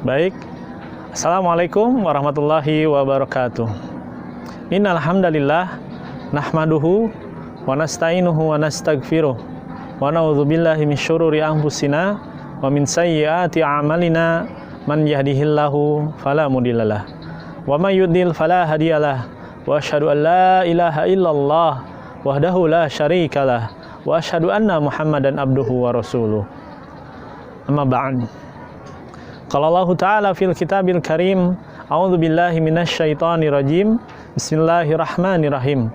Baik, Assalamualaikum warahmatullahi wabarakatuh. Innal hamdalillah nahmaduhu wa nasta'inuhu wa nastaghfiruh wa na'udzubillahi min syururi anfusina wa min sayyiati a'malina. Man yahdihillahu fala mudhillalah wa may yudlil fala hadiyalah wa asyhadu an la ilaha illallah wahdahu la syarikalah wa asyhadu anna Muhammadan abduhu wa rasuluh. Amma ba'd. Qala Allah Ta'ala fil kitabil karim, a'udzu billahi minasy syaithanir rajim. Bismillahirrahmanirrahim.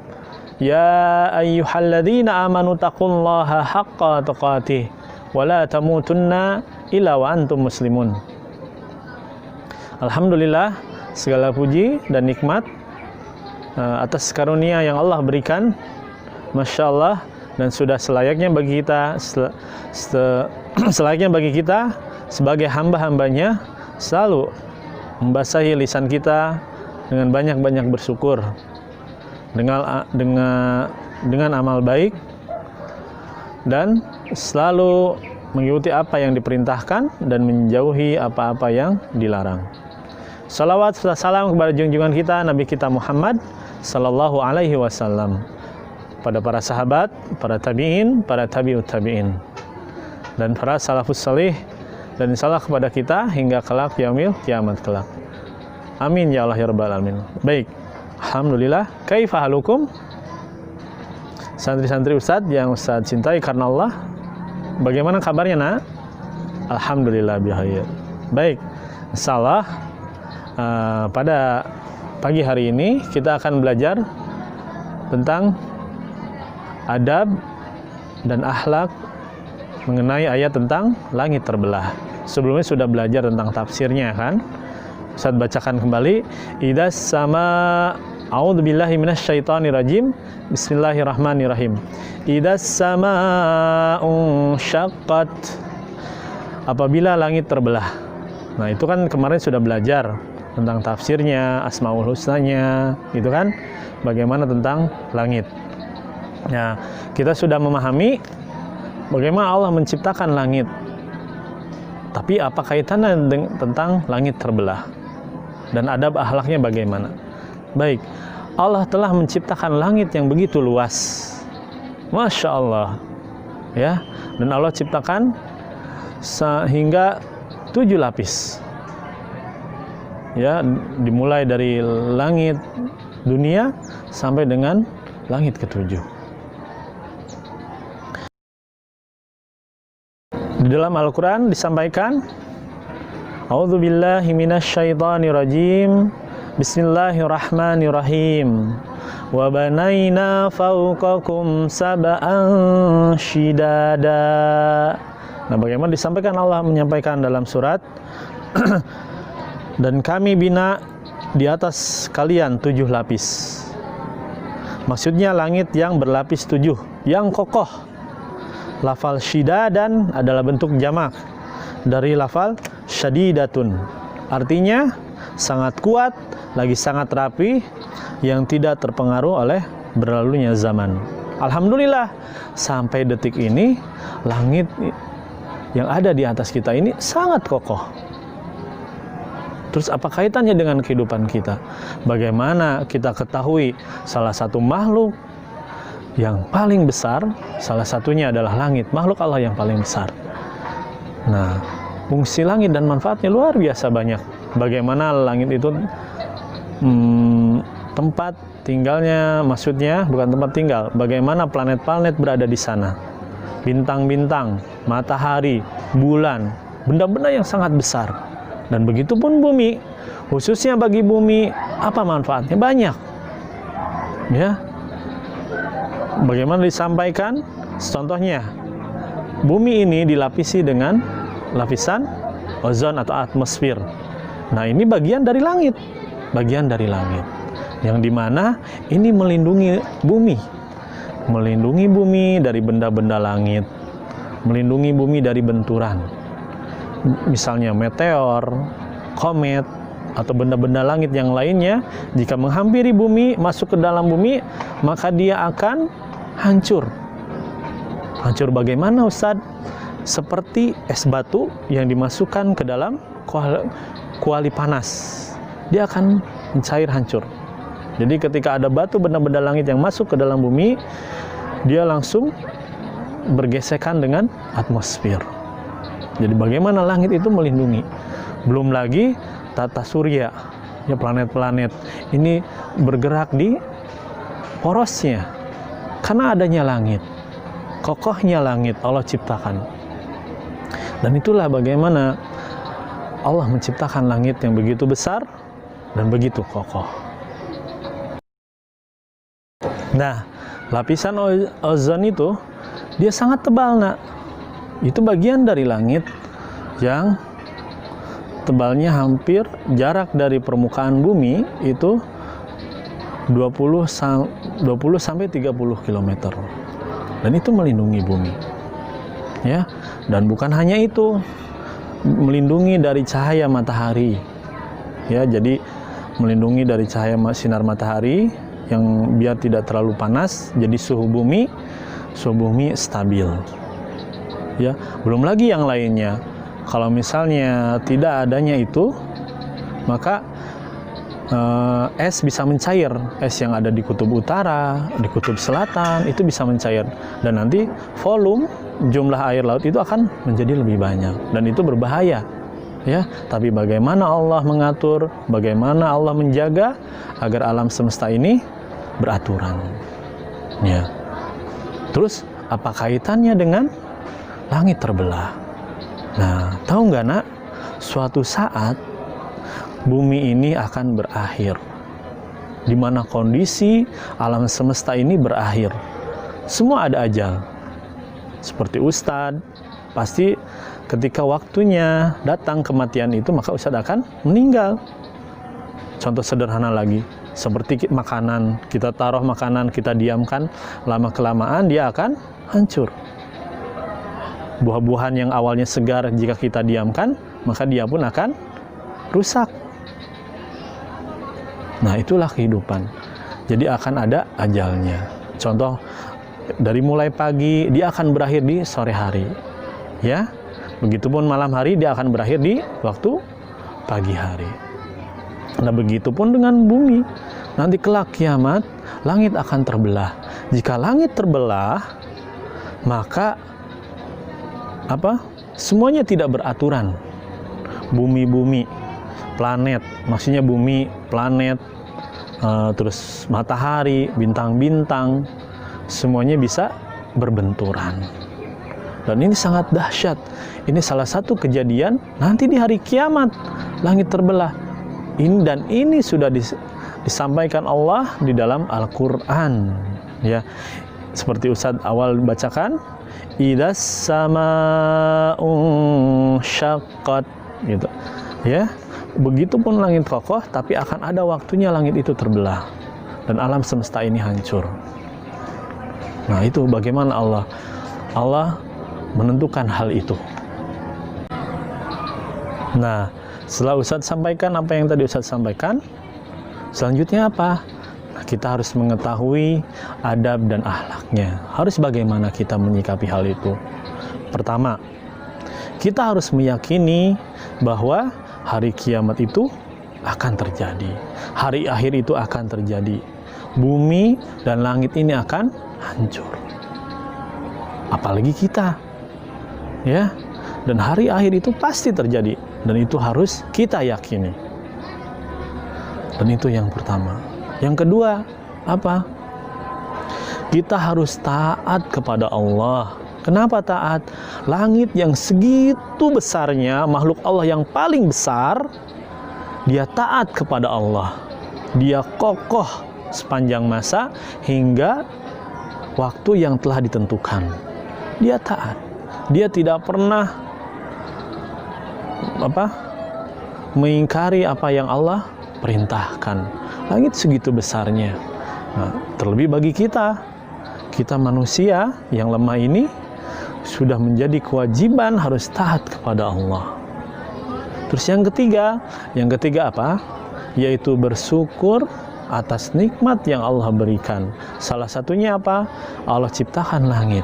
Ya ayyuhalladzina amanu taqullaha haqqa tuqatih wa la tamutunna illa wa antum muslimun. Alhamdulillah, segala puji dan nikmat atas karunia yang Allah berikan, Masya Allah, dan sudah selayaknya bagi kita selayaknya bagi kita sebagai hamba-hambanya selalu membasahi lisan kita dengan banyak-banyak bersyukur, dengan amal baik, dan selalu mengikuti apa yang diperintahkan dan menjauhi apa-apa yang dilarang. Salawat serta salam kepada junjungan kita Nabi kita Muhammad sallallahu alaihi wasallam, pada para sahabat, para tabi'in, para tabi'ut tabi'in, dan para salafus salih, dan insyaallah kepada kita hingga kelak yaumil kiamat kelak. Amin ya Allah ya rabbal alamin. Baik, alhamdulillah. Kaifa halukum? Santri-santri Ustadz yang Ustadz cintai karena Allah, bagaimana kabarnya, nak? Alhamdulillah bihayr. Baik, insyaallah pada pagi hari ini kita akan belajar tentang adab dan akhlak mengenai ayat tentang langit terbelah. Sebelumnya sudah belajar tentang tafsirnya, kan? Ustaz bacakan kembali. Idas sama, a'udzubillahi minasyaitonir rajim. Bismillahirrahmanirrahim. Idas sama unsyaqqat, apabila langit terbelah. Nah, itu kan kemarin sudah belajar tentang tafsirnya, asmaul husnanya, gitu kan? Bagaimana tentang langit. Nah, kita sudah memahami bagaimana Allah menciptakan langit. Tapi apa kaitannya tentang langit terbelah? Dan adab akhlaknya bagaimana? Baik, Allah telah menciptakan langit yang begitu luas. Masya Allah. Ya, dan Allah ciptakan sehingga 7 lapis. Ya, dimulai dari langit dunia sampai dengan langit ke-7. Di dalam Al-Quran disampaikan, a'udzubillahi minasyaitonir rajim. Bismillahirrahmanirrahim. Wa banaina fawqakum sab'an shidada. Nah, bagaimana disampaikan, Allah menyampaikan dalam surat dan kami bina di atas kalian 7 lapis. Maksudnya langit yang berlapis 7, yang kokoh. Lafal syidadan adalah bentuk jamak dari lafal syadidatun. Artinya sangat kuat, lagi sangat rapi, yang tidak terpengaruh oleh berlalunya zaman. Alhamdulillah, sampai detik ini langit yang ada di atas kita ini sangat kokoh. Terus apa kaitannya dengan kehidupan kita? Bagaimana kita ketahui salah satu makhluk yang paling besar, salah satunya adalah langit, makhluk Allah yang paling besar. Nah, fungsi langit dan manfaatnya luar biasa banyak. Bagaimana langit itu tempat tinggalnya, maksudnya bukan tempat tinggal, bagaimana planet-planet berada di sana, bintang-bintang, matahari, bulan, benda-benda yang sangat besar. Dan begitu pun bumi, khususnya bagi bumi, apa manfaatnya? Banyak. Ya. Bagaimana disampaikan? Contohnya, bumi ini dilapisi dengan lapisan ozon atau atmosfer. Nah, ini bagian dari langit. Bagian dari langit. Yang dimana ini melindungi bumi. Melindungi bumi dari benda-benda langit. Melindungi bumi dari benturan. Misalnya meteor, komet, atau benda-benda langit yang lainnya, jika menghampiri bumi, masuk ke dalam bumi, maka dia akan hancur. Hancur bagaimana Ustadz? Seperti es batu yang dimasukkan ke dalam kuali panas, dia akan mencair, hancur. Jadi ketika ada batu benda-benda langit yang masuk ke dalam bumi, dia langsung bergesekan dengan atmosfer. Jadi bagaimana langit itu melindungi? Belum lagi tata surya, ya, planet-planet ini bergerak di porosnya karena adanya langit, kokohnya langit Allah ciptakan. Dan itulah bagaimana Allah menciptakan langit yang begitu besar dan begitu kokoh. Nah, lapisan ozon itu dia sangat tebal, nak. Itu bagian dari langit yang tebalnya hampir jarak dari permukaan bumi itu 20 sampai 30 km. Dan itu melindungi bumi. Ya, dan bukan hanya itu, melindungi dari cahaya matahari. Ya, jadi melindungi dari cahaya sinar matahari yang biar tidak terlalu panas, jadi suhu bumi stabil. Ya, belum lagi yang lainnya. Kalau misalnya tidak adanya itu, maka es bisa mencair. Es yang ada di kutub utara, di kutub selatan itu bisa mencair, dan nanti volume jumlah air laut itu akan menjadi lebih banyak, dan itu berbahaya. Ya, tapi bagaimana Allah mengatur, bagaimana Allah menjaga agar alam semesta ini beraturan. Ya. Terus apa kaitannya dengan langit terbelah? Nah, tahu nggak, nak? Suatu saat bumi ini akan berakhir, di mana kondisi alam semesta ini berakhir. Semua ada ajal. Seperti Ustadz, pasti ketika waktunya datang kematian itu, maka Ustadz akan meninggal. Contoh sederhana lagi, seperti makanan, kita taruh makanan, kita diamkan, lama-kelamaan dia akan hancur. Buah-buahan yang awalnya segar, jika kita diamkan, maka dia pun akan rusak. Nah, itulah kehidupan. Jadi akan ada ajalnya. Contoh, dari mulai pagi dia akan berakhir di sore hari, ya. Begitupun malam hari dia akan berakhir di waktu pagi hari. Nah, begitupun dengan bumi. Nanti kelak kiamat, langit akan terbelah. Jika langit terbelah, maka apa? Semuanya tidak beraturan. Bumi-bumi, planet, maksudnya bumi, planet, terus matahari, bintang-bintang, semuanya bisa berbenturan. Dan ini sangat dahsyat. Ini salah satu kejadian nanti di hari kiamat, langit terbelah. Ini sudah disampaikan Allah di dalam Al-Quran. Ya, seperti Ustadz awal bacakan, idas sama'u syaqqat, gitu. Ya, begitupun langit kokoh, tapi akan ada waktunya langit itu terbelah dan alam semesta ini hancur. Nah, itu bagaimana Allah menentukan hal itu. Nah, setelah Ustadz sampaikan apa yang tadi Ustadz sampaikan, selanjutnya apa? Nah, kita harus mengetahui adab dan akhlaknya. Harus bagaimana kita menyikapi hal itu. Pertama, kita harus meyakini bahwa hari kiamat itu akan terjadi. Hari akhir itu akan terjadi. Bumi dan langit ini akan hancur. Apalagi kita. Ya. Dan hari akhir itu pasti terjadi, dan itu harus kita yakini. Dan itu yang pertama. Yang kedua, apa? Kita harus taat kepada Allah. Kenapa taat? Langit yang segitu besarnya, makhluk Allah yang paling besar, dia taat kepada Allah. Dia kokoh sepanjang masa hingga waktu yang telah ditentukan. Dia taat. Dia tidak pernah mengingkari apa yang Allah perintahkan. Langit segitu besarnya. Nah, terlebih bagi kita manusia yang lemah ini, sudah menjadi kewajiban harus taat kepada Allah. Terus yang ketiga apa? Yaitu bersyukur atas nikmat yang Allah berikan. Salah satunya apa? Allah ciptakan langit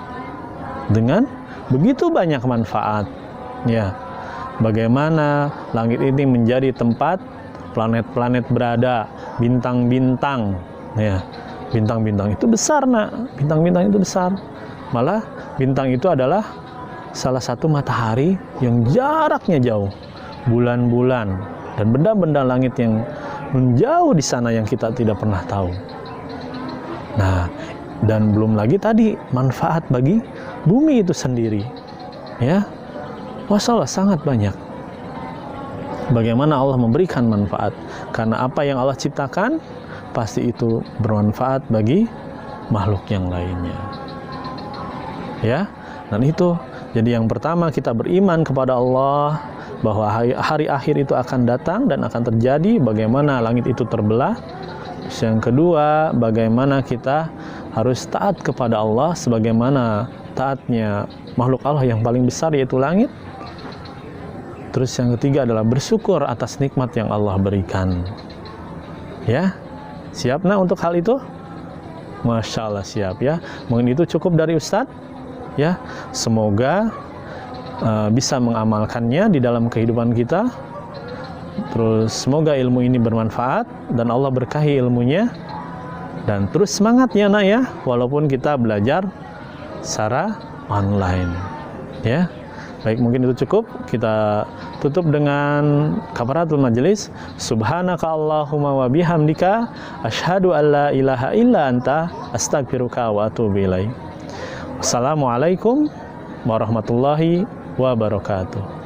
dengan begitu banyak manfaat. Ya, bagaimana langit ini menjadi tempat planet-planet berada, bintang-bintang. Ya, bintang-bintang itu besar, nak. Bintang-bintang itu besar. Malah bintang itu adalah salah satu matahari yang jaraknya jauh, bulan-bulan, dan benda-benda langit yang menjauh di sana yang kita tidak pernah tahu. Nah, dan belum lagi tadi manfaat bagi bumi itu sendiri. Ya, Masya Allah, sangat banyak. Bagaimana Allah memberikan manfaat, karena apa yang Allah ciptakan pasti itu bermanfaat bagi makhluk yang lainnya. Ya, dan itu jadi yang pertama, kita beriman kepada Allah bahwa hari akhir itu akan datang dan akan terjadi, bagaimana langit itu terbelah. Terus yang kedua, bagaimana kita harus taat kepada Allah sebagaimana taatnya makhluk Allah yang paling besar, yaitu langit. Terus yang ketiga adalah bersyukur atas nikmat yang Allah berikan. Ya, siap nak untuk hal itu? Masya Allah, siap ya. Mungkin itu cukup dari Ustadz. Ya, semoga bisa mengamalkannya di dalam kehidupan kita. Terus semoga ilmu ini bermanfaat dan Allah berkahi ilmunya. Dan terus semangat ya nak ya, walaupun kita belajar secara online. Ya, baik, mungkin itu cukup. Kita tutup dengan kafaratul majelis. Subhanaka Allahumma wa bihamdika asyhadu an la ilaha illa anta astaghfiruka wa atubu ilaik. Assalamualaikum warahmatullahi wabarakatuh.